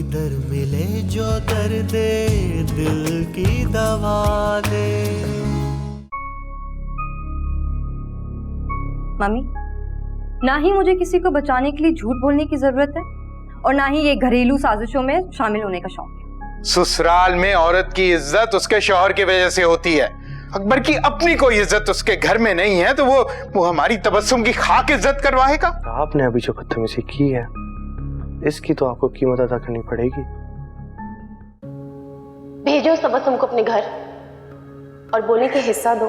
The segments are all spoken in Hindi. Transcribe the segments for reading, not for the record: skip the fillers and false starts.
दर मिले जो दर्द दिल की दवा दे। मम्मी, ना ही मुझे किसी को बचाने के लिए झूठ बोलने की जरूरत है और ना ही ये घरेलू साजिशों में शामिल होने का शौक है। ससुराल में औरत की इज्जत उसके शौहर की वजह से होती है। अकबर की अपनी कोई इज्जत उसके घर में नहीं है तो वो हमारी तबस्सुम की खाक इज्जत करवाएगा। आपने अभी जो बदतमीजी की है इसकी तो आपको कीमत अदा करनी पड़ेगी। भेजो तबस्सुम को अपने घर और बोले कि हिस्सा दो,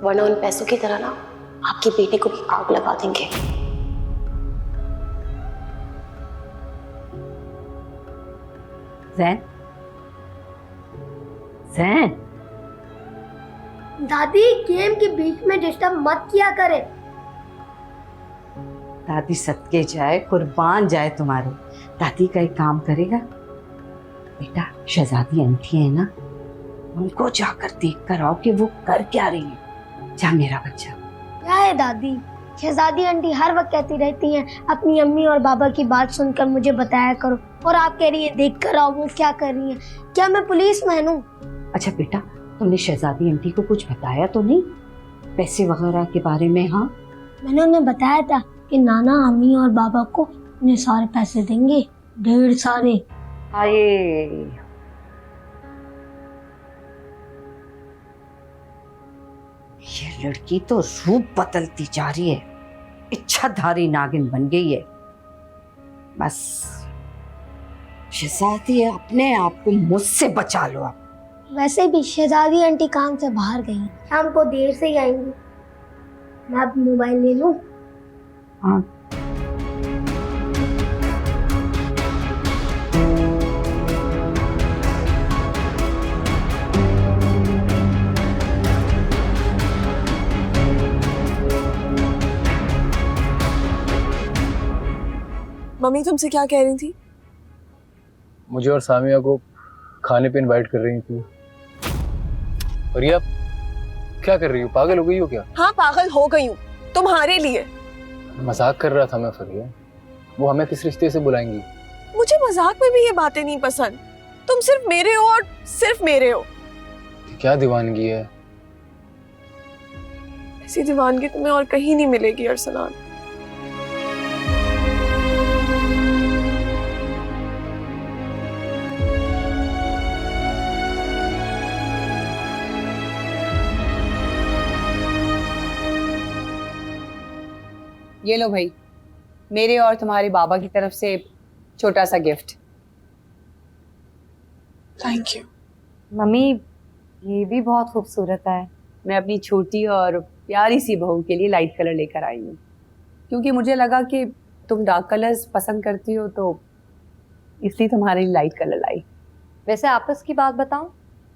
वरना उन पैसों की तरह ना आपकी बेटी को भी आग लगा देंगे। ज़ैन, ज़ैन, दादी गेम के बीच में डिस्टर्ब मत किया करे। दादी सदके जाए, कुर्बान जाए तुम्हारे। दादी का एक काम करेगा बेटा, शहजादी आंटी है ना, उनको जाकर देख कर आओ कि वो कर क्या रही है। जा मेरा बच्चा। क्या है दादी, शहजादी आंटी हर वक्त कहती रहती हैं अपनी अम्मी और बाबा की बात सुनकर मुझे बताया करो, और आप कह रही है देख कर आओ वो क्या कर रही है। क्या मैं पुलिस मैन हूँ? अच्छा बेटा, तुमने शहजादी आंटी को कुछ बताया तो नहीं पैसे वगैरह के बारे में? हाँ, मैंने उन्हें बताया था कि नाना अम्मी और बाबा को इतने सारे पैसे देंगे, ढेर सारे। आए ये लड़की तो रूप बदलती जा रही है, इच्छाधारी नागिन बन गई है। बस शहजादी अपने आप को मुझसे बचा लो आप। वैसे भी शहजादी आंटी काम से बाहर गई, शाम को देर से ही आएंगी। मैं अब मोबाइल ले लूं? हाँ, मम्मी तुमसे क्या कह रही थी? मुझे और सामिया को खाने पे इनवाइट कर रही थी। और ये आप क्या कर रही हो? पागल हो गई हो क्या? हाँ पागल हो गई हूँ तुम्हारे लिए। मजाक कर रहा था मैं फरिया। वो हमें किस रिश्ते से बुलाएंगी? मुझे मजाक में भी ये बातें नहीं पसंद। तुम सिर्फ मेरे हो और सिर्फ मेरे हो। क्या दीवानगी है? ऐसी दीवानगी तुम्हें और कहीं नहीं मिलेगी अरसलान। ये लो भाई, मेरे और तुम्हारे बाबा की तरफ से छोटा सा गिफ्ट। Thank you. मम्मी, ये भी बहुत खूबसूरत है। मैं अपनी छोटी और प्यारी सी बहू के लिए लाइट कलर लेकर आई हूँ, क्योंकि मुझे लगा कि तुम डार्क कलर्स पसंद करती हो, तो इसलिए तुम्हारे लिए लाइट कलर लाई। वैसे आपस की बात बताऊं,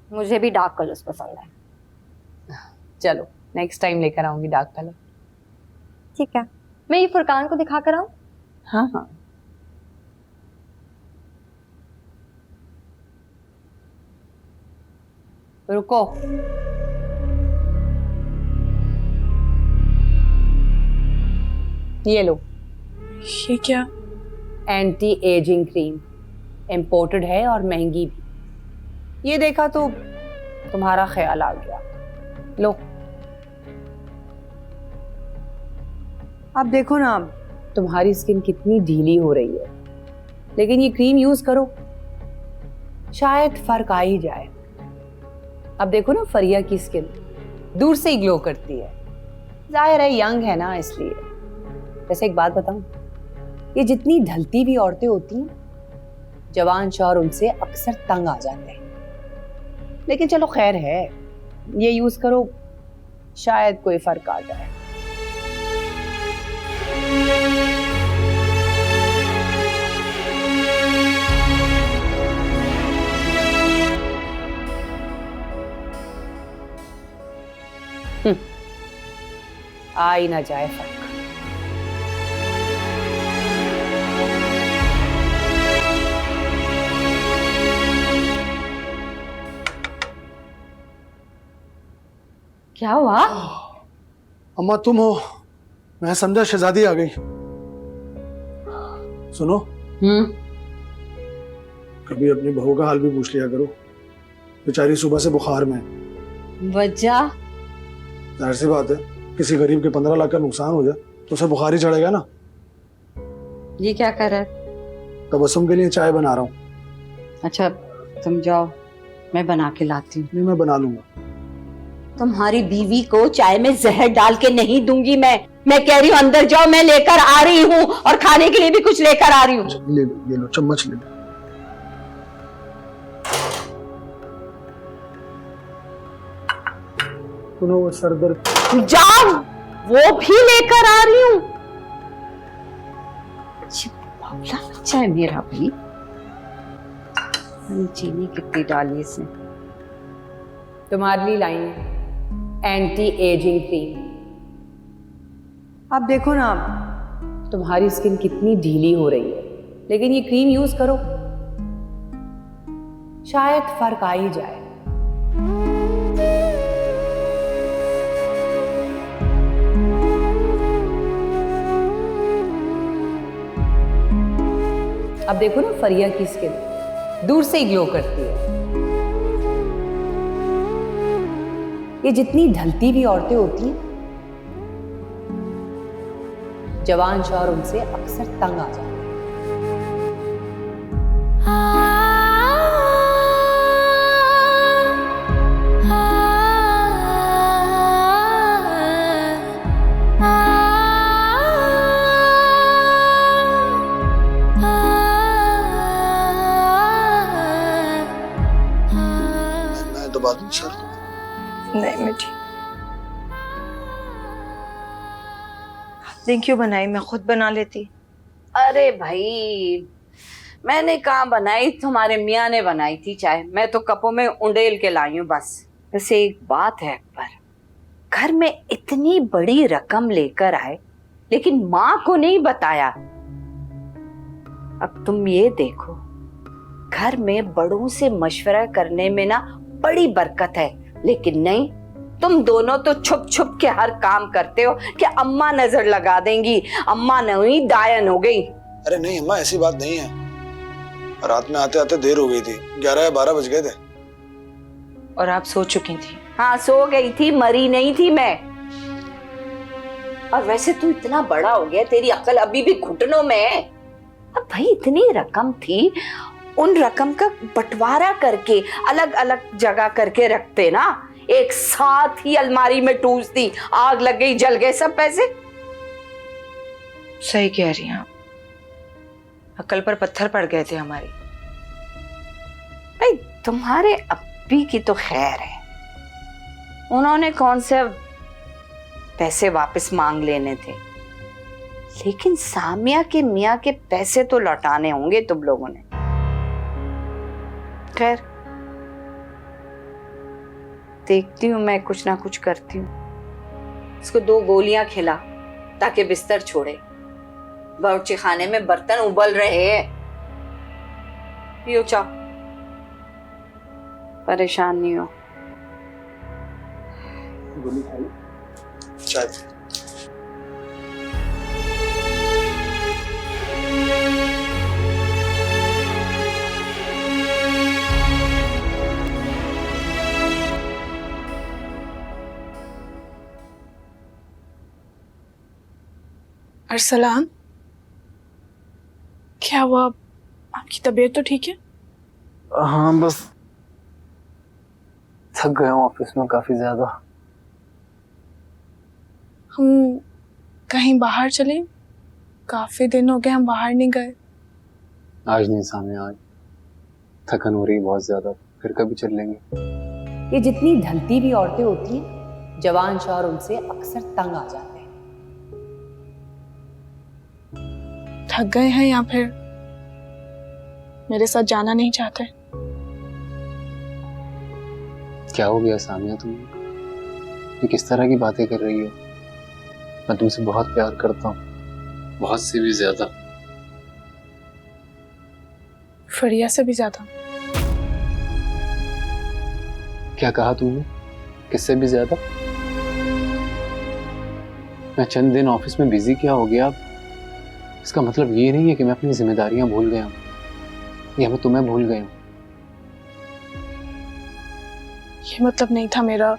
मुझे भी डार्क कलर्स पसंद है। चलो नेक्स्ट टाइम लेकर आऊंगी डार्क कलर। ठीक है, मैं ये फुरकान को दिखा कर आऊं? हाँ हाँ। रुको, ये लो। ये क्या? एंटी एजिंग क्रीम, इम्पोर्टेड है और महंगी भी। ये देखा तो तुम्हारा ख्याल आ गया। लो, अब देखो ना, तुम्हारी स्किन कितनी ढीली हो रही है, लेकिन ये क्रीम यूज करो, शायद फर्क आ ही जाए। अब देखो ना, फरिया की स्किन दूर से ही ग्लो करती है। जाहिर है यंग है ना, इसलिए। वैसे एक बात बताऊं, ये जितनी ढलती हुई औरतें होती हैं, जवान शौहर उनसे अक्सर तंग आ जाते हैं। लेकिन चलो खैर है, ये यूज करो, शायद कोई फर्क आ जाए। आ ही ना जाए फर्क। क्या हुआ? अम्मा तुम हो? मैं समझा शहजादी आ गई। सुनो, कभी अपनी बहू का हाल भी पूछ लिया करो, बेचारी सुबह से बुखार में है। वजह? जाहिर सी बात है, किसी गरीब के 15 लाख का नुकसान हो जाए तो उसे बुखार ही चढ़ेगा ना। ये क्या कर रहा है? तबस्सुम के लिए चाय बना रहा हूँ। अच्छा तुम जाओ, मैं बना के लाती हूँ। नहीं, मैं बना लूंगा। तुम्हारी बीवी को चाय में जहर डाल के नहीं दूंगी मैं कह रही हूँ अंदर जाओ, मैं लेकर आ रही हूँ और खाने के लिए भी कुछ लेकर आ रही हूँ। ले लो चम्मच ले लो। सुनो वो सर दर्द। जाओ, वो भी लेकर आ रही हूँ। अच्छा है मेरा भी। चीनी कितनी डाली इसने? तुम्हारे लिए लाई है एंटी एजिंग क्रीम। आप देखो ना, तुम्हारी स्किन कितनी ढीली हो रही है, लेकिन ये क्रीम यूज करो, शायद फर्क आ ही जाए। अब देखो ना, फरिया की स्किन दूर से ही ग्लो करती है। ये जितनी ढलती हुई औरतें होती हैं, जवान शौहर उनसे अक्सर तंग आ जाते हैं। मैं दबा दूं सर? नहीं मैं ठीक। क्यों बनाई, मैं खुद बना लेती। अरे भाई, मैंने कहाँ बनाई, तुम्हारे मियाँ ने बनाई थी चाय। मैं तो कपों में उंडेल के लाई हूँ बस। वैसे एक बात है अकबर, घर में इतनी बड़ी रकम लेकर आए लेकिन माँ को नहीं बताया। अब तुम ये देखो, घर में बड़ों से मशवरा करने में ना बड़ी बरकत है, लेकिन नहीं, तुम दोनों तो छुप छुप के हर काम करते हो कि अम्मा नजर लगा देंगी। अम्मा नहीं, डायन हो गई। अरे नहीं अम्मा, ऐसी बात नहीं है। रात में आते आते देर हो गई थी, 11 या 12 बज गए थे। और आप सो चुकी थी? हाँ सो गई थी, मरी नहीं थी मैं। और वैसे तू इतना बड़ा हो गया, तेरी अकल अभी भी घुटनों में है। अब भाई इतनी रकम थी, उन रकम का बंटवारा करके अलग अलग जगह करके रखते ना, एक साथ ही अलमारी में टूस दी, आग लग गई, जल गए सब पैसे। सही कह रही हैं आप, अकल पर पत्थर पड़ गए थे हमारी। भाई तुम्हारे अब्बी की तो खैर है, उन्होंने कौन से पैसे वापस मांग लेने थे, लेकिन सामिया के मियाँ के पैसे तो लौटाने होंगे तुम लोगों ने। खैर देखती हूँ, मैं कुछ ना कुछ करती हूँ। इसको 2 गोलियां खिला ताकि बिस्तर छोड़े। बावर्ची खाने में बर्तन उबल रहे हैं, पियो चाय, परेशान नहीं हो। गोली खाई, चाय। अरसलान, क्या हुआ? आपकी तबीयत तो ठीक है? हाँ बस थक गया हूँ ऑफिस में काफी ज्यादा। हम कहीं बाहर चलें? काफी दिन हो गए हम बाहर नहीं गए। आज नहीं सामने, आज थकन हो रही बहुत ज्यादा, फिर कभी चल लेंगे। ये जितनी ढलती हुई औरतें होती हैं, जवान शौहर उनसे अक्सर तंग आ जाते हैं। थक गए हैं या फिर मेरे साथ जाना नहीं चाहते? क्या हो गया सामिया, तुम ये किस तरह की बातें कर रही हो? मैं तुमसे बहुत प्यार करता हूँ, बहुत से भी ज्यादा। फरिया से भी ज्यादा। क्या कहा तुमने? किससे भी ज्यादा? मैं चंद दिन ऑफिस में बिजी क्या हो गया? इसका मतलब ये नहीं है कि मैं अपनी जिम्मेदारियां भूल गया हूं। या मैं तुम्हें भूल गई हूँ? ये मतलब नहीं था मेरा।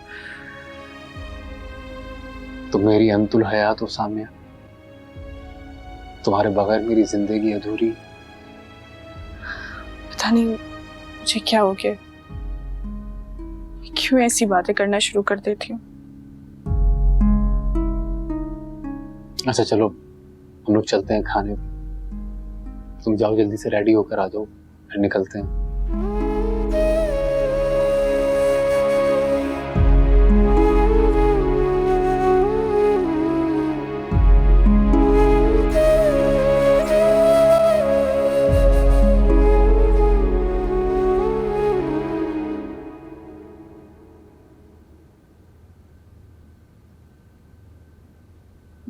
तुम मेरी अंतुल हयात हो सामिया। तुम्हारे बगैर मेरी जिंदगी अधूरी। पता नहीं मुझे क्या हो गया, क्यों ऐसी बातें करना शुरू कर देती हूँ। अच्छा चलो हम लोग चलते हैं खाने पे। तुम जाओ जल्दी से रेडी होकर आ जाओ, फिर निकलते हैं।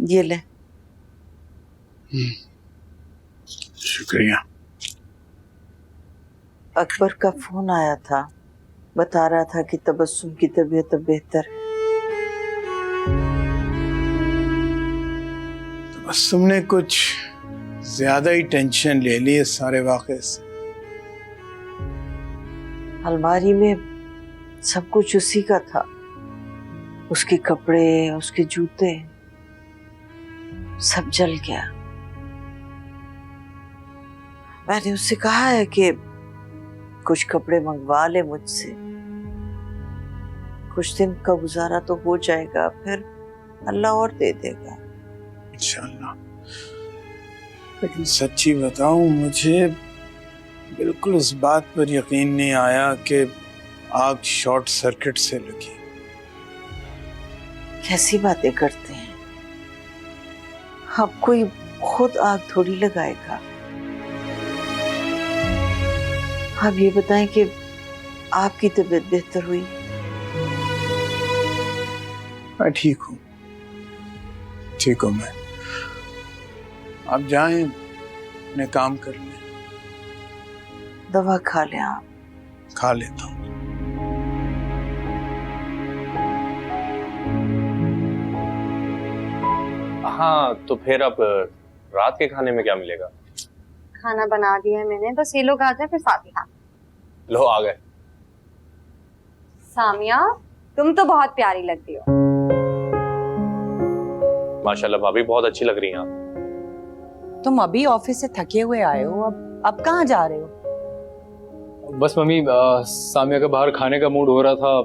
ये ले। शुक्रिया। अकबर का फोन आया था, बता रहा था कि तबस्सुम की तबीयत अब बेहतर है। तबस्सुम ने कुछ ज्यादा ही टेंशन ले ली इस सारे वाक़े से। अलमारी में सब कुछ उसी का था, उसके कपड़े, उसके जूते, सब जल गया। मैंने उससे कहा है कि कुछ कपड़े मंगवा ले मुझसे, कुछ दिन का गुजारा तो हो जाएगा, फिर अल्लाह और दे देगा इंशाअल्लाह। लेकिन सच्ची बताऊं, मुझे बिल्कुल इस बात पर यकीन नहीं आया कि आग शॉर्ट सर्किट से लगी। कैसी बातें करते हैं आप, कोई खुद आग थोड़ी लगाएगा। आप ये बताएं कि आपकी तबीयत बेहतर हुई? मैं ठीक हूँ, ठीक हूँ मैं। आप जाएं, अपने काम कर लें। दवा खा लें आप। खा लेता हूँ। हाँ तो फिर अब रात के खाने में क्या मिलेगा? खाना बना दिया है मैंने, बस ये लोग आ जाए फिर साथ ही खा। लो आ गए। सामिया तुम तो बहुत प्यारी लगती हो। माशाल्लाह भाभी बहुत अच्छी लग रही हैं आप। तुम अभी ऑफिस से थके हुए आए हो, अब कहाँ जा रहे हो? बस मम्मी, सामिया का बाहर खाने का मूड हो रहा था,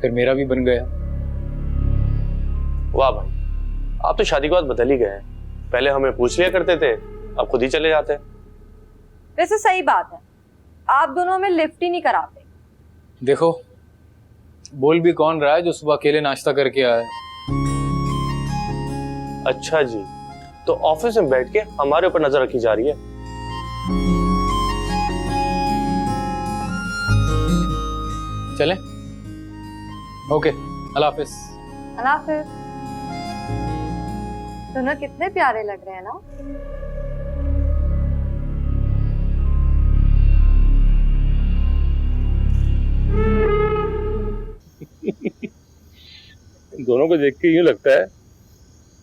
फिर मेरा भी बन गया। वाह भाई, आप तो शादी के बाद बदल ही गए हैं। पहले हमें पूछ लिया करते थे, अब खुद ही चले जाते हैं। वैसे सही बात है, आप दोनों में लिफ्ट ही नहीं कराते। देखो बोल भी कौन रहा है जो सुबह अकेले नाश्ता करके आया। अच्छा जी, तो ऑफिस में बैठ के हमारे ऊपर नजर रखी जा रही है। चलें? ओके, अल्लाह हाफिज। अल्लाह हाफिज। दोनों कितने प्यारे लग रहे हैं ना। दोनों को देख के यूं लगता है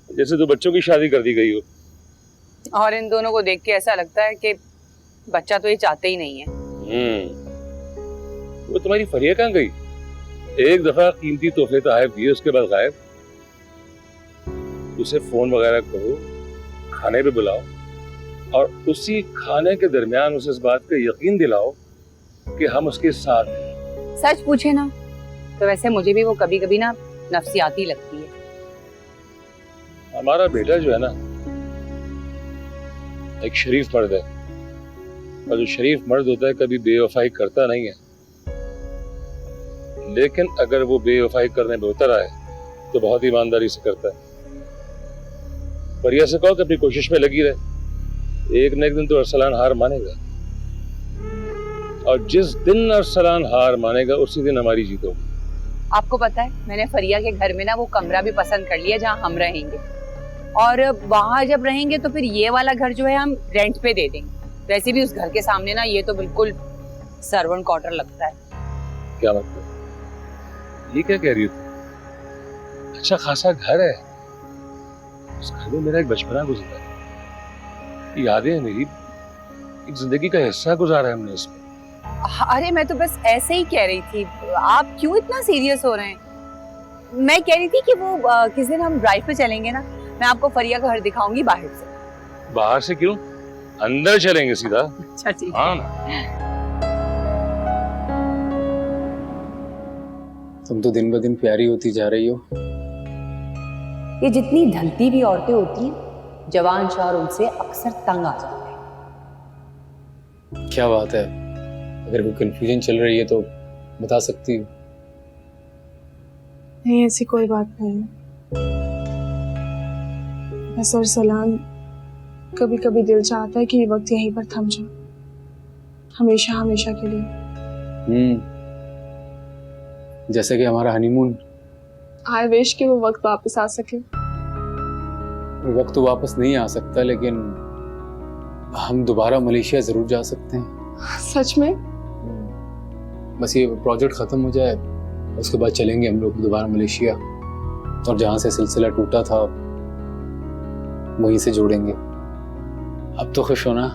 जैसे दो बच्चों की शादी कर दी गई हो। और इन दोनों को देख के ऐसा लगता है कि बच्चा तो ये चाहते ही नहीं है। वो तुम्हारी फरिया कहाँ गई? एक दफा कीमती तोहफे तोहफे दिए, उसके बाद गायब। उसे फोन वगैरह करो, खाने पे बुलाओ, और उसी खाने के दरमियान उसे इस बात का यकीन दिलाओ कि हम उसके साथ हैं। सच पूछे ना तो वैसे मुझे भी वो कभी कभी ना नफसियाती लगती है। हमारा बेटा जो है ना, एक शरीफ मर्द है, और जो शरीफ मर्द होता है कभी बेवफाई करता नहीं है। लेकिन अगर वो बेवफाई करने में उतर आए तो बहुत ईमानदारी से करता है। परिया से कहो कि अपनी कोशिश में लगी रहे, एक न एक दिन तो अरसलान हार मानेगा, और जिस दिन अरसलान हार मानेगा उसी दिन हमारी जीत होगी। आपको पता है, मैंने फरिया के घर में ना वो कमरा भी पसंद कर लिया जहाँ हम रहेंगे, और वहां जब रहेंगे तो फिर ये वाला घर जो है हम रेंट पे दे देंगे। वैसे भी उस घर के सामने ना ये तो बिल्कुल सर्वेंट क्वार्टर लगता है। क्या मतलब? ये क्या कह रही हो? अच्छा खासा घर है, उस घर में मेरा एक बचपना गुजरा है, यादें हैं मेरी, एक जिंदगी का हिस्सा गुजारा है हमने इसमें। अरे मैं तो बस ऐसे ही कह रही थी, आप क्यों इतना सीरियस हो रहे हैं? मैं कह रही थी कि वो किस दिन हम ड्राइव पे चलेंगे ना, मैं आपको फरिया का घर दिखाऊंगी बाहर से। बाहर से क्यों, अंदर चलेंगे सीधा। अच्छा ठीक हाँ है। ना। तुम तो दिन ब दिन प्यारी होती जा रही हो। ये जितनी ढलती हुई औरतें होती हैं, जवान शौहर उनसे अक्सर तंग आ जाते हैं। क्या बात है, अगर कोई कंफ्यूजन चल रही है तो बता सकती हो। नहीं, ऐसी कोई बात नहीं है। बस अरसलान, कभी कभी दिल चाहता है कि ये वक्त यहीं पर थम जाए, हमेशा हमेशा के लिए। जैसे कि हमारा हनीमून। आई विश कि वो वक्त वापस आ सके। वक्त तो वापस नहीं आ सकता, लेकिन हम दोबारा मलेशिया जरूर जा सकते हैं। सच में? बस ये प्रोजेक्ट खत्म हो जाए, उसके बाद चलेंगे हम लोग दोबारा मलेशिया, और जहां से सिलसिला टूटा था वहीं से जोड़ेंगे। अब तो खुश हो ना?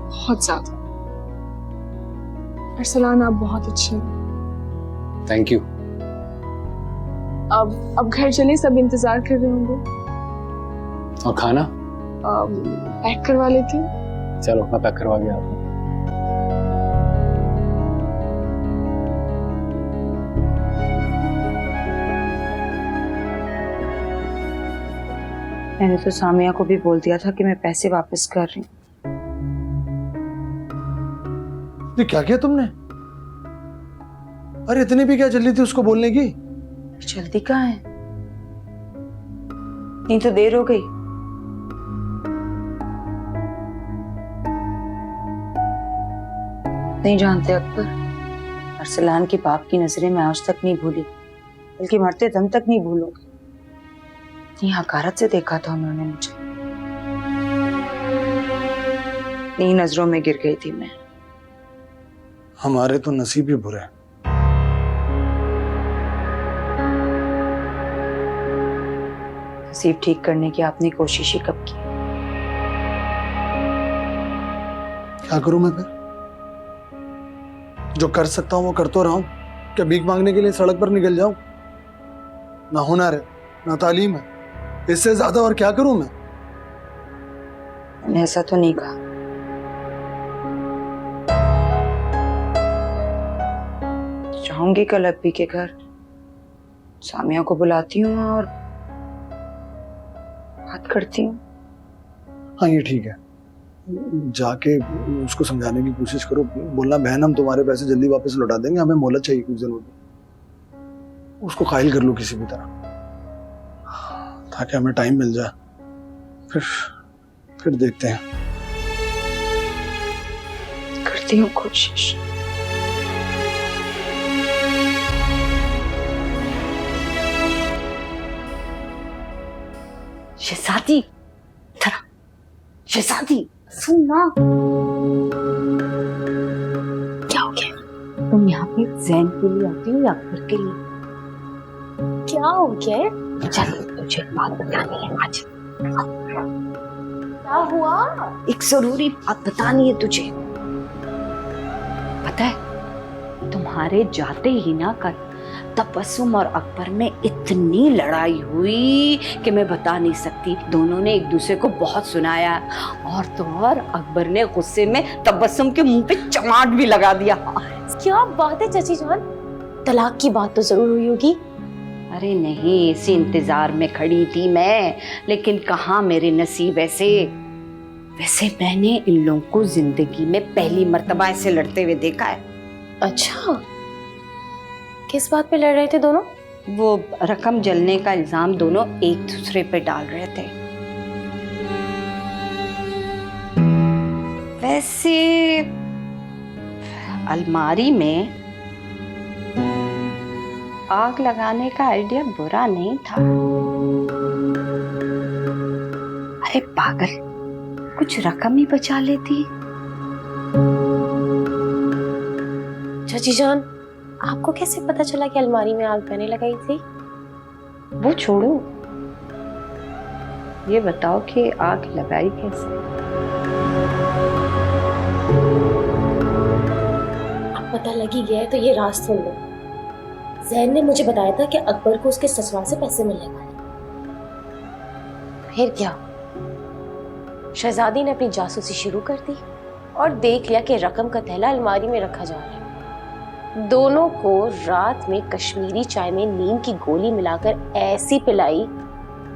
बहुत ज्यादा। अरसलान, आप बहुत अच्छे हैं। Thank you. अब घर चले, सब इंतजार कर रहे होंगे। और खाना पैक करवा लेती हूँ। चलो मैं पैक करवा के आता हूँ। मैंने तो सामिया को भी बोल दिया था कि मैं पैसे वापस कर रही हूँ। ये क्या किया तुमने? अरे इतनी भी क्या जल्दी थी उसको बोलने की? जल्दी कहाँ है, नहीं तो देर हो गई। नहीं जानते अकबर, अरसलान की बाप की नजरें मैं आज तक नहीं भूली, बल्कि मरते दम तक नहीं भूलूंगी। इतनी हकारत से देखा था उन्होंने मुझे, इन्हीं नजरों में गिर गई थी मैं। हमारे तो नसीब ही बुरे हैं। नसीब ठीक करने की आपने कोशिश ही कब की? क्या करूं मैं फिर? जो कर सकता हूं वो कर तो रहा हूं। क्या भीख मांगने के लिए सड़क पर निकल जाऊं? ना हुनर है, ना तालीम है, इससे ज्यादा और क्या करूं मैं? मैंने ऐसा तो नहीं कहा। जाऊंगी कल अब्बी के घर, सामिया को बुलाती हूँ और बात करती हूँ। हाँ ये ठीक है, जाके उसको समझाने की कोशिश करो, बोलना बहन हम तुम्हारे पैसे जल्दी वापस लौटा देंगे, हमें मोहलत चाहिए कुछ दिनों की। उसको कायल कर लो किसी भी तरह, ताकि हमें टाइम मिल जाए, फिर देखते हैं। करती हूँ कोशिश। शहजादी, इधर आ। शहजादी सुन ना। क्या हो गया? तुम यहाँ पे जैन के लिए आती हो या अकबर के लिए? क्या हो गया? चल तुझे एक बात बतानी है आज। क्या हुआ? एक जरूरी बात बतानी है तुझे। पता है, तुम्हारे जाते ही ना कल तबस्सुम और अकबर में इतनी लड़ाई हुई कि मैं बता नहीं सकती। दोनों ने एक दूसरे को बहुत सुनाया, और तो और अकबर ने गुस्से में तबस्सुम के मुंह पे चमाट भी लगा दिया। क्या बात है चाची जान, तलाक की बात तो जरूर हुई होगी। अरे नहीं, इसी इंतजार में खड़ी थी मैं, लेकिन कहाँ मेरे नसीब ऐसे। वैसे मैंने इन लोगों को जिंदगी में पहली मर्तबा ऐसे लड़ते हुए देखा है। अच्छा, किस बात पे लड़ रहे थे दोनों? वो रकम जलने का इल्जाम दोनों एक दूसरे पे डाल रहे थे। वैसे अलमारी में आग लगाने का आइडिया बुरा नहीं था। अरे पागल, कुछ रकम ही बचा लेती। चाची जान, आपको कैसे पता चला कि अलमारी में आग मैंने लगाई थी? वो छोड़ो, ये बताओ कि आग लगाई कैसे? लग ही गया है तो ये राज सुन लो। जैन ने मुझे बताया था कि अकबर को उसके ससुराल से पैसे मिलने वाले। फिर क्या, शहजादी ने अपनी जासूसी शुरू कर दी और देख लिया कि रकम का थैला अलमारी में रखा जा रहा है। दोनों को रात में कश्मीरी चाय में नीम की गोली मिलाकर ऐसी पिलाई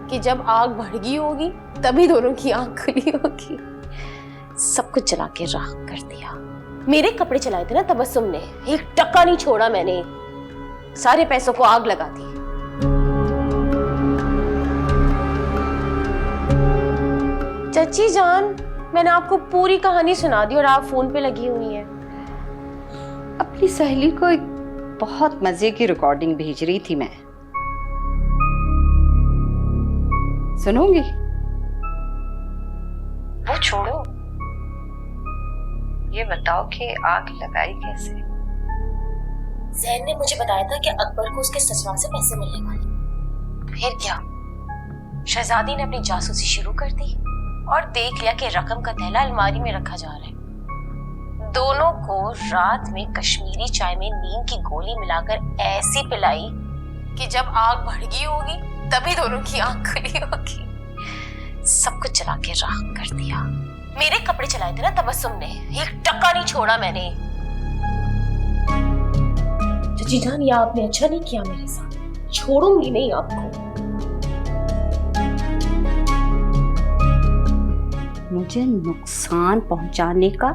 कि जब आग बढ़ गई होगी तभी दोनों की आंख खुली होगी। सब कुछ जला के राख कर दिया। मेरे कपड़े चलाए थे ना तबस्सुम ने, 1 टका नहीं छोड़ा मैंने। सारे पैसों को आग लगा दी। चची जान, मैंने आपको पूरी कहानी सुना दी और आप फोन पे लगी हुई हैं। अपनी सहेली को एक बहुत मजे की रिकॉर्डिंग भेज रही थी मैं, सुनोगी? वो छोड़ो, ये बताओ कि आग लगाई कैसे? जैन ने मुझे बताया था कि अकबर को उसके ससुराल से पैसे मिलने वाले। फिर क्या, शहजादी ने अपनी जासूसी शुरू कर दी और देख लिया कि रकम का थैला अलमारी में रखा जा रहा है। दोनों को रात में कश्मीरी चाय में नीम की गोली मिलाकर ऐसी पिलाई कि जब आग बढ़ गई होगी तभी दोनों की आंख खुली होगी। सब कुछ जला के राख कर दिया। मेरे कपड़े चलाए थे ना तबस्सुम ने, 1 टका नहीं छोड़ा मैंने। चची जान, ये आपने अच्छा नहीं किया मेरे साथ, छोड़ूंगी नहीं आपको। मुझे नुकसान पहुंचाने का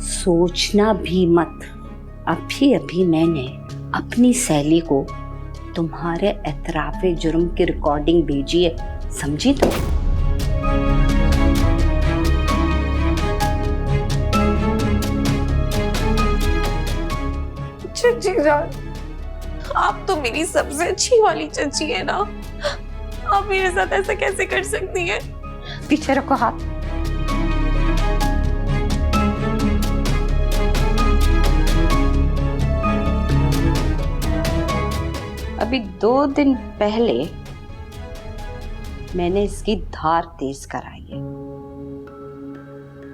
सोचना भी मत। अभी अभी मैंने अपनी सहेली को तुम्हारे एतराफे जुर्म की रिकॉर्डिंग भेजी है, समझी तुम? चची जान, आप तो मेरी सबसे अच्छी वाली चची है ना, आप मेरे साथ ऐसा कैसे कर सकती हैं? पीछे रखो हाथ। अभी 2 दिन पहले मैंने इसकी धार तेज कराई है।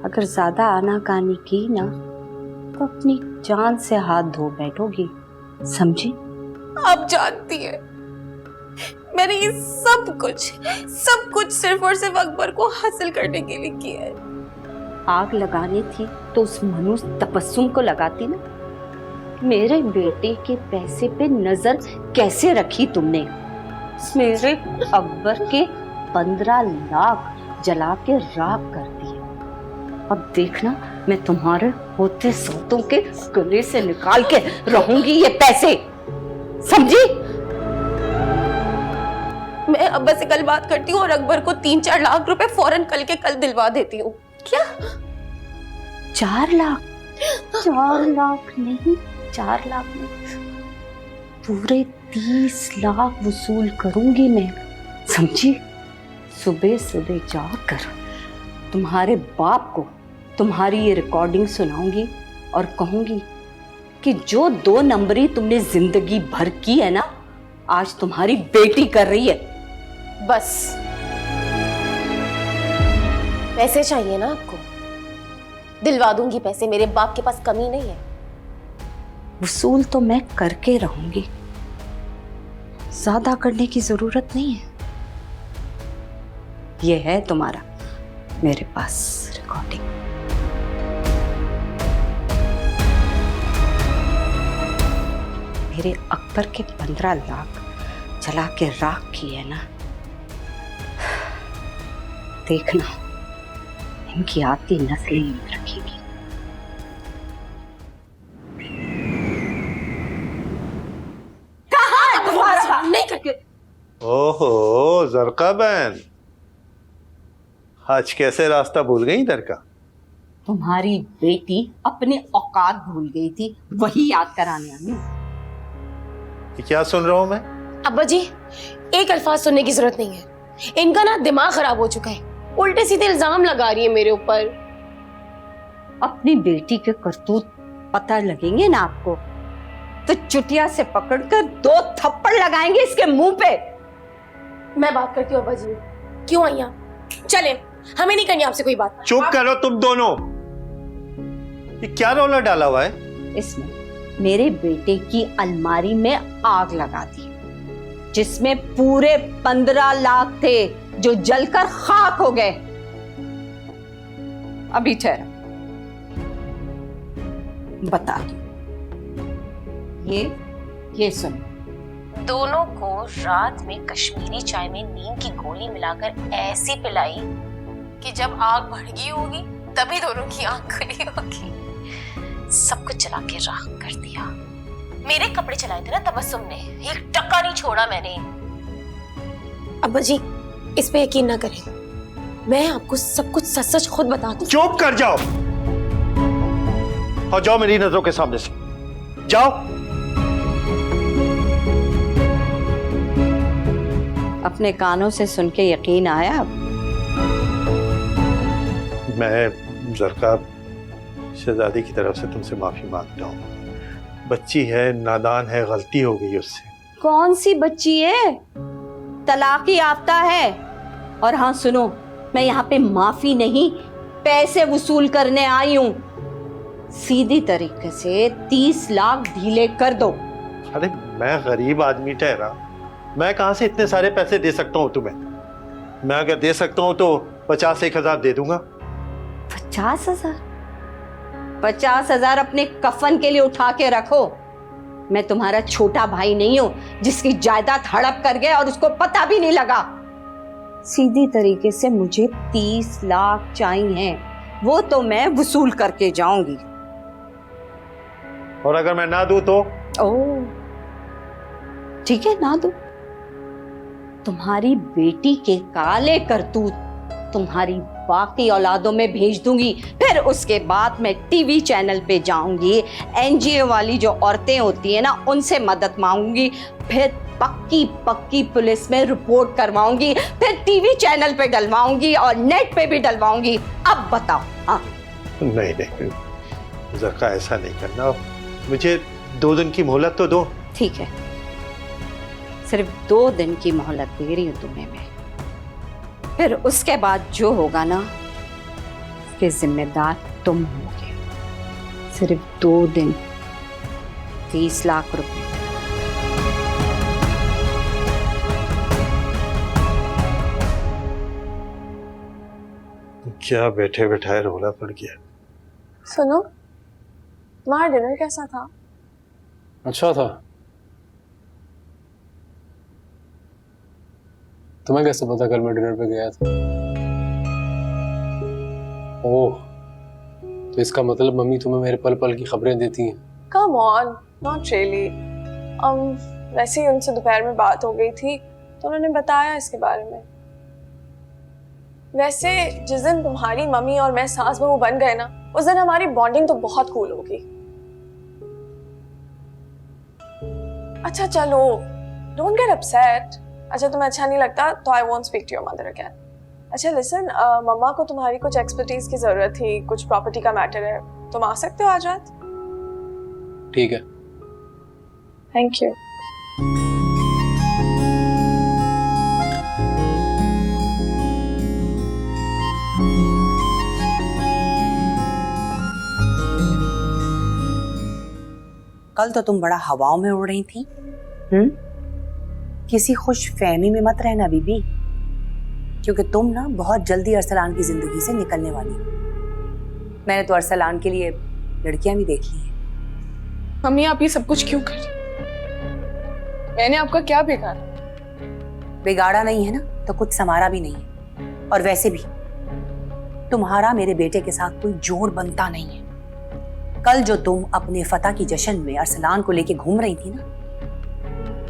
अगर ज्यादा आनाकानी की ना तो अपनी जान से हाथ धो बैठोगी, समझी? आप जानती हैं मैंने ये सब कुछ सिर्फ और सिर्फ अकबर को हासिल करने के लिए किया है। आग लगानी थी तो उस मनुष्य तबस्सुम को लगाती ना। मेरे बेटे के पैसे पे नजर कैसे रखी तुमने? मेरे अकबर के 15 लाख जला के राख कर दिए। अब देखना, मैं तुम्हारे होते सौतों के गले से निकाल के रहूंगी ये पैसे, समझी? मैं अब्बा से कल बात करती हूँ और अकबर को 3-4 लाख रुपए फौरन कल के कल दिलवा देती हूँ। क्या 4 लाख? 4 लाख नहीं, 4 लाख नहीं, पूरे 30 लाख वसूल करूंगी मैं, समझी? सुबह सुबह जाकर तुम्हारे बाप को तुम्हारी ये रिकॉर्डिंग सुनाऊंगी और कहूंगी कि जो 2 नंबरी तुमने जिंदगी भर की है ना, आज तुम्हारी बेटी कर रही है। बस पैसे चाहिए ना आपको, दिलवा दूंगी पैसे, मेरे बाप के पास कमी नहीं है। वसूल तो मैं करके रहूंगी, ज्यादा करने की जरूरत नहीं है। ये है तुम्हारा मेरे पास रिकॉर्डिंग। मेरे अकबर के 15 लाख जला के राख किए ना, देखना इनकी आती नस्लें याद रखेगी। ओहो जरका बहन, आज कैसे रास्ता भूल गई इधर का? तुम्हारी बेटी अपने औकात भूल गई थी, वही याद कराने हमें। ये क्या सुन रहा हूं मैं? अब्बा जी, एक अल्फाज सुनने की जरूरत नहीं है, इनका ना दिमाग खराब हो चुका है, उल्टे सीधे इल्जाम लगा रही है मेरे ऊपर। अपनी बेटी के करतूत पता लगेंगे ना आपको तो चुटिया से पकड़कर 2 थप्पड़ लगाएंगे इसके मुंह पे। मैं बात करती हूँ अब्बा जी, क्यों आई आप? चले, हमें नहीं करनी आपसे कोई बात। चुप करो तुम दोनों, ये क्या रौला डाला हुआ है? इसमें मेरे बेटे की अलमारी में आग लगा दी, जिसमें पूरे 15 लाख थे जो जलकर खाक हो गए। अभी ठहरा, बता दो। ये सुनो। दोनों को रात में कश्मीरी चाय में नीम की गोली मिलाकर ऐसी पिलाई कि जब आग बढ़ गई होगी तभी दोनों की आंख खुली होगी। सब कुछ जला के राख कर दिया। मेरे कपड़े चलाए थे ना तबस्सुम ने, एक टका नहीं छोड़ा मैंने। अब्बा जी, इस पे यकीन ना करें, मैं आपको सब कुछ सच सच खुद बता दूं। चुप कर जाओ और जाओ मेरी नजरों के सामने से, जाओ। अपने कानों से सुन के यकीन आया? मैं ज़रका शहजादी की तरफ से तुमसे माफी मांगता हूँ। बच्ची है, नादान है, गलती हो गई उससे। कौन सी बच्ची है? तलाक याफ्ता है। और हाँ सुनो, मैं यहाँ पे माफी नहीं, पैसे वसूल करने आई हूँ। सीधी तरीके से 30 लाख ढीले कर दो। अरे मैं गरीब आदमी ठहरा, मैं कहाँ से इतने सारे पैसे दे सकता हूँ तुम्हें? मैं अगर दे सकता हूँ तो 50-1,000 दे दूंगा। 50,000? 50,000 अपने कफन के लिए उठा के रखो। मैं तुम्हारा छोटा भाई नहीं हूं जिसकी जायदाद हड़प कर गए और उसको पता भी नहीं लगा। सीधी तरीके से मुझे 30 लाख चाहिए, वो तो मैं वसूल करके जाऊंगी। और अगर मैं ना दूं तो? ओह ठीक है, ना दो। तुम्हारी बेटी के काले करतूत तुम्हारी बाकी औलादों में भेज दूंगी। फिर उसके बाद मैं टीवी चैनल पे जाऊंगी, एनजीओ वाली जो औरतें होती है ना, उनसे मदद मांगूंगी। फिर पक्की पक्की पुलिस में रिपोर्ट करवाऊंगी, फिर टीवी चैनल पे डलवाऊंगी और नेट पे भी डलवाऊंगी। अब बताओ। हाँ नहीं नहीं ज़रका, ऐसा नहीं करना, मुझे 2 दिन की मोहलत तो दो। ठीक है, सिर्फ 2 दिन की मोहलत दे रही हूँ तुम्हें मैं। फिर उसके बाद जो होगा ना, उसके जिम्मेदार तुम होगे। सिर्फ 2 दिन, 30 लाख रुपए। क्या बैठे बैठाए रोला पड़ गया। सुनो, तुम्हारा डिनर कैसा था? अच्छा था। तुम्हें कैसे पता कल मैं डिनर पे गया था? ओह, तो इसका मतलब मम्मी तुम्हें मेरे पल पल की खबरें देती हैं। Come on, not really. वैसे ही उनसे दोपहर में बात हो गई थी तो उन्होंने बताया इसके बारे में। वैसे जिस दिन तुम्हारी मम्मी और मैं सास बहू बन गए ना, उस दिन हमारी बॉन्डिंग तो बहुत कूल होगी। अच्छा चलो, डोंट गेट अपसेट। अच्छा तुम्हें अच्छा नहीं लगता तो I won't speak to your mother again. अच्छा लिसन, मम्मा को तुम्हारी कुछ एक्सपर्टीज की जरूरत थी, कुछ प्रॉपर्टी का मैटर है, तुम आ सकते हो आज रात? ठीक है। Thank you. कल तो तुम बड़ा हवाओं में उड़ रही थी। किसी खुश फहमी में मत रहना बीबी, क्योंकि तुम ना बहुत जल्दी अरसलान की जिंदगी से निकलने वाली हो। मैंने तो अरसलान के लिए लड़कियां भी देख ली हैं। मम्मी आप ये सब कुछ क्यों कर रही? मैंने आपका क्या बिगाड़ा? बिगाड़ा नहीं है ना तो कुछ संवारा भी नहीं है। और वैसे भी तुम्हारा मेरे बेटे के साथ कोई जोड़ बनता नहीं है। कल जो तुम अपने फतह की जश्न में अरसलान को लेके घूम रही थी ना,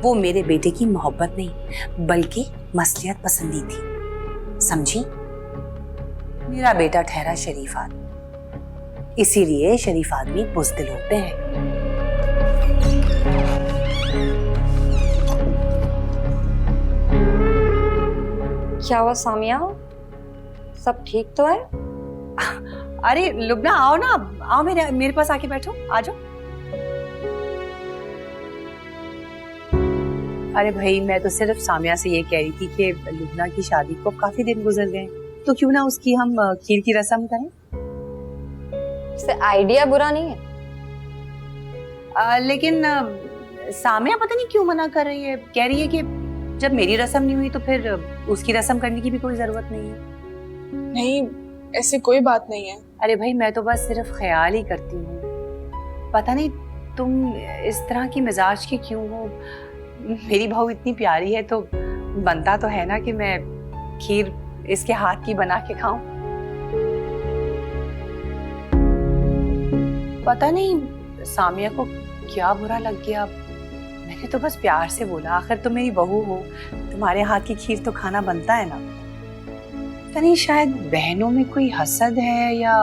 वो मेरे बेटे की मोहब्बत नहीं बल्कि मसलियत पसंदी थी, समझी? मेरा बेटा ठहरा शरीफ आदमी, इसीलिए शरीफ आदमी बुज़दिल होते हैं। क्या हुआ सामिया, सब ठीक तो है? अरे लुबना आओ ना, आओ मेरे पास आके बैठो, आ जाओ। अरे भाई मैं तो सिर्फ सामिया से ये कह रही थी कि लुबना की शादी को काफी दिन गुजर गए, तो क्यों ना उसकी हम खीर की रस्म करें। इससे आइडिया बुरा नहीं है। लेकिन सामिया पता नहीं क्यों मना कर रही है, कह रही है कि जब मेरी रस्म नहीं हुई तो फिर उसकी रस्म करने की भी कोई जरूरत नहीं है। नहीं, ऐसी कोई बात नहीं है। अरे भाई मैं तो बस सिर्फ ख्याल ही करती हूँ, पता नहीं तुम इस तरह की मिजाज की क्यों हो। मेरी बहू इतनी प्यारी है तो बनता तो है ना कि मैं खीर इसके हाथ की बना के खाऊं। पता नहीं सामिया को क्या बुरा लग गया, मैंने तो बस प्यार से बोला आखिर तुम मेरी बहू हो, तुम्हारे हाथ की खीर तो खाना बनता है ना। पता नहीं शायद बहनों में कोई हसद है या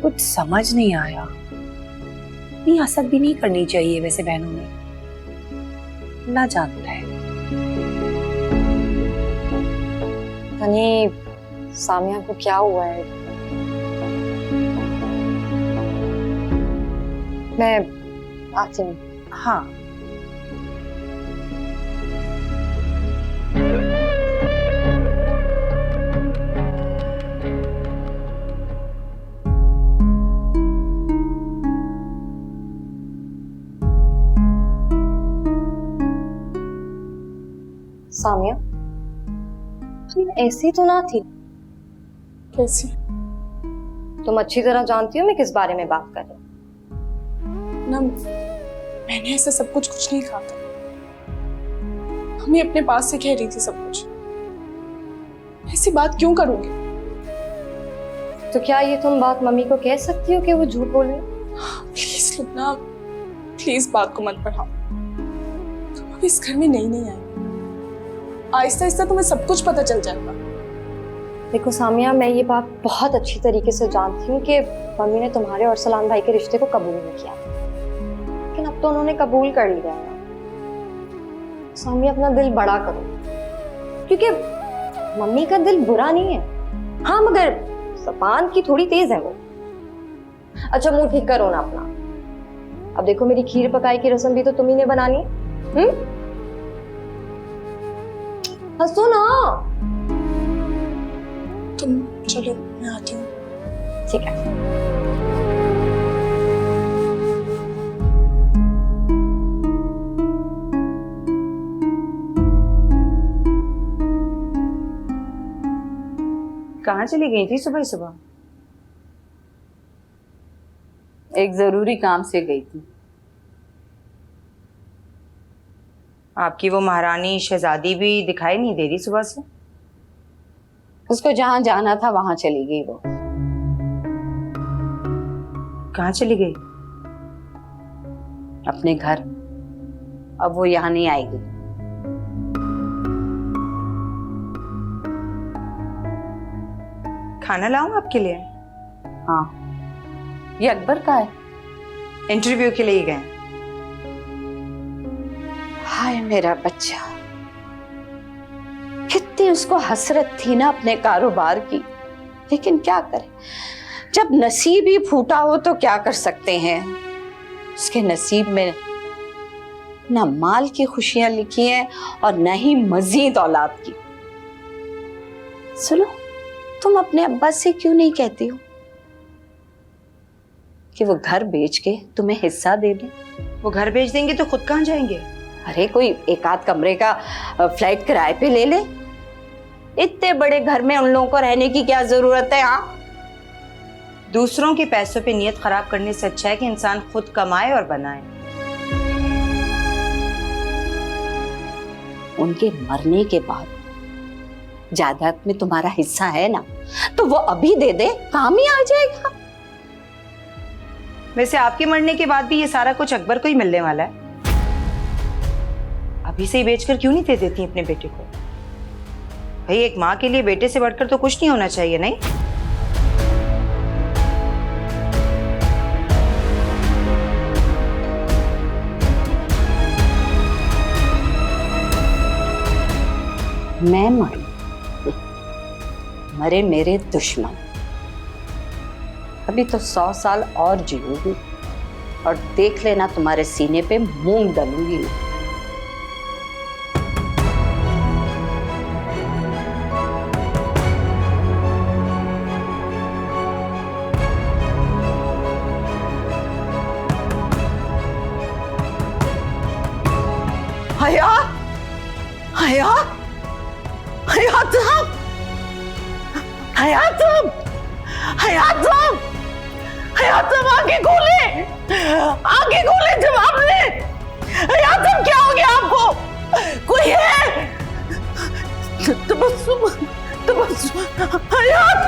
कुछ समझ नहीं आया। इतनी हसद भी नहीं करनी चाहिए वैसे बहनों में, ना जानता है। तनी सामिया को क्या हुआ है? मैं आती हूँ। हाँ सामिया ऐसी तो ना थी। कैसी? तुम अच्छी तरह जानती हो मैं किस बारे में बात कर रही हूँ। ना, मैंने ऐसा सब कुछ नहीं कहा था। मम्मी अपने पास से कह रही थी सब कुछ। ऐसी बात क्यों करूंगी? तो क्या ये तुम बात मम्मी को कह सकती हो कि वो झूठ बोल रही है? प्लीज लुबना, प्लीज बात को मत बढ़ाओ। तुम अभी इस घर में नहीं आई, आहिस्ता आहिस्ता तुम्हें सब कुछ पता चल जाएगा। देखो सामिया, मैं ये बात बहुत अच्छी तरीके से जानती हूँ कि मम्मी ने तुम्हारे और सलाम भाई के रिश्ते को कबूल नहीं किया, लेकिन अब तो उन्होंने कबूल कर लिया है। सामिया अपना दिल बड़ा करो, क्योंकि मम्मी का दिल बुरा नहीं है, हाँ मगर ज़बान की थोड़ी तेज है वो। अच्छा मुंह ठीक करो ना अपना। अब देखो मेरी खीर पकाई की रस्म भी तो तुम्ही ने बनानी है। हंसो ना। तुम चलो, मैं आती हूँ। ठीक है। कहाँ चली गई थी सुबह सुबह? एक जरूरी काम से गई थी। आपकी वो महारानी शहजादी भी दिखाई नहीं दे रही सुबह से। उसको जहां जाना था वहां चली गई वो। कहाँ चली गई? अपने घर। अब वो यहाँ नहीं आएगी। खाना लाऊं आपके लिए? हाँ। ये अकबर का है, इंटरव्यू के लिए गए। हाय मेरा बच्चा, कितनी उसको हसरत थी ना अपने कारोबार की, लेकिन क्या करे, जब नसीब ही फूटा हो तो क्या कर सकते हैं। उसके नसीब में ना माल की खुशियां लिखी हैं और न ही मजीद औलाद की। सुनो, तुम अपने अब्बा से क्यों नहीं कहती हो कि वो घर बेच के तुम्हें हिस्सा दे दें? वो घर बेच देंगे तो खुद कहाँ जाएंगे? अरे कोई एक आध कमरे का फ्लैट किराए पे ले ले। इतने बड़े घर में उन लोगों को रहने की क्या जरूरत है? हाँ, दूसरों के पैसों पे नियत खराब करने से अच्छा है कि इंसान खुद कमाए और बनाए। उनके मरने के बाद जायदाद में तुम्हारा हिस्सा है ना, तो वो अभी दे दे, काम ही आ जाएगा। वैसे आपके मरने के बाद भी ये सारा कुछ अकबर को ही मिलने वाला है। अभी से ही बेचकर क्यों नहीं दे देती अपने बेटे को? भाई एक माँ के लिए बेटे से बढ़कर तो कुछ नहीं होना चाहिए, नहीं? मैं मरूं, मरे मेरे दुश्मन। अभी तो 100 साल और जीऊंगी और देख लेना तुम्हारे सीने पे मूंग डालूंगी मैं। हयात, हयात, हयात साहब, हयात साहब, हयात साहब, हयात साहब आगे खोले, आगे खोले, जवाब दे। हयात साहब क्या हो गया आपको? कोई है? तबस्सुम, तबस्सुम, हयात।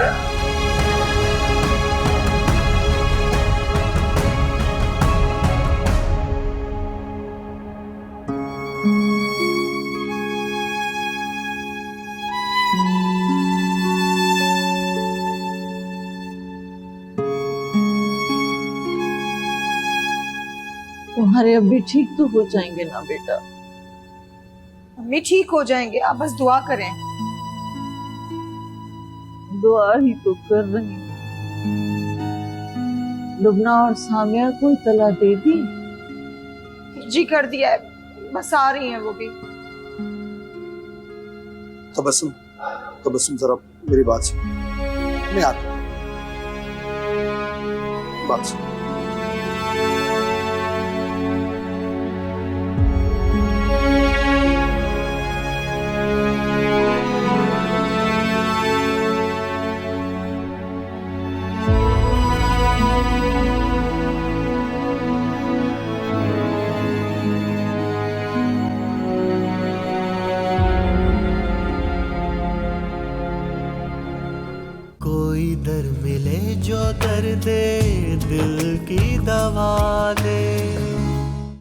तुम्हारे अभी ठीक तो हो जाएंगे ना बेटा? अम्मी ठीक हो जाएंगे, आप बस दुआ करें। दुआ ही तो कर रही हूँ। लुबना और सामिया को इतला दे दी? जी कर दिया है, बस आ रही हैं वो भी। तबस्सुम, तबस्सुम जरा मेरी बात सुन। मैं आता हूं। बात सुन। कोई दर मिले जो दर्द दिल की दवा दे।